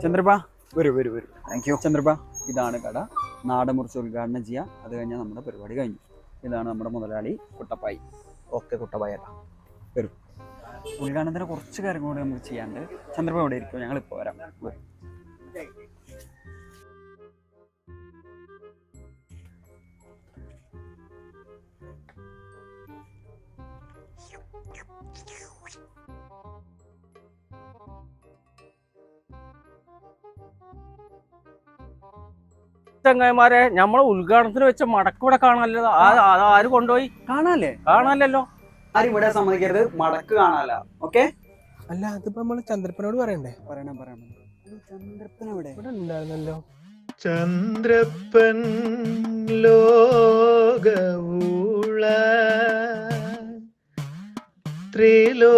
ചന്ദ്രപ്പ വരൂ. Thank you. Chandrappa, ഇതാണ് കട. നാടൻ മുറിച്ച് ഉദ്ഘാടനം ചെയ്യാം. അത് കഴിഞ്ഞാൽ നമ്മുടെ പരിപാടി കഴിഞ്ഞു. ഇതാണ് നമ്മുടെ മുതലാളി കുട്ടപ്പായി. ഓക്കെ കുട്ടപ്പായ വരും. ഉദ്ഘാടനത്തിന് കുറച്ച് കാര്യം കൂടി നമുക്ക് ചെയ്യാണ്ട്. ചന്ദ്രപ്പ ഇവിടെ ഇരിക്കും, ഞങ്ങൾ ഇപ്പോൾ വരാം. ചങ്ങായിമാരെ, നമ്മളെ ഉദ്ഘാടനത്തിന് വെച്ച മടക്ക് ഇവിടെ കാണാനല്ലോ. ആര് കൊണ്ടുപോയി? കാണാനല്ലോ. ആരും ഇവിടെ സമ്മതിക്കരുത്, മടക്ക് കാണാല. ഓക്കെ, അല്ല അതിപ്പോ നമ്മള് ചന്ദ്രപ്പനോട് പറയണ്ടേ? പറയണം. ചന്ദ്രപ്പൻ ഇവിടെ ഉണ്ടായിരുന്നല്ലോ. ചന്ദ്രപ്പൻ ലോകവുള ത്രിലോക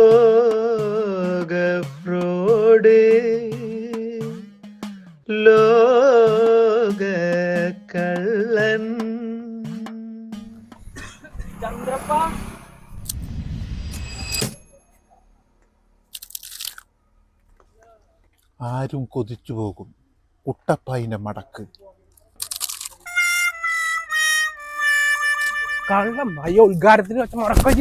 ഫ്രോഡ് ലോക കള്ളൻ. ചന്ദ്രപ്പ, ആരും കൊതിച്ചു പോകും കുട്ടപ്പായിന്റെ മടക്ക്. കള്ളം അയ്യോ, ഉദ്ഘാടനത്തിന് വെച്ച മടക്കം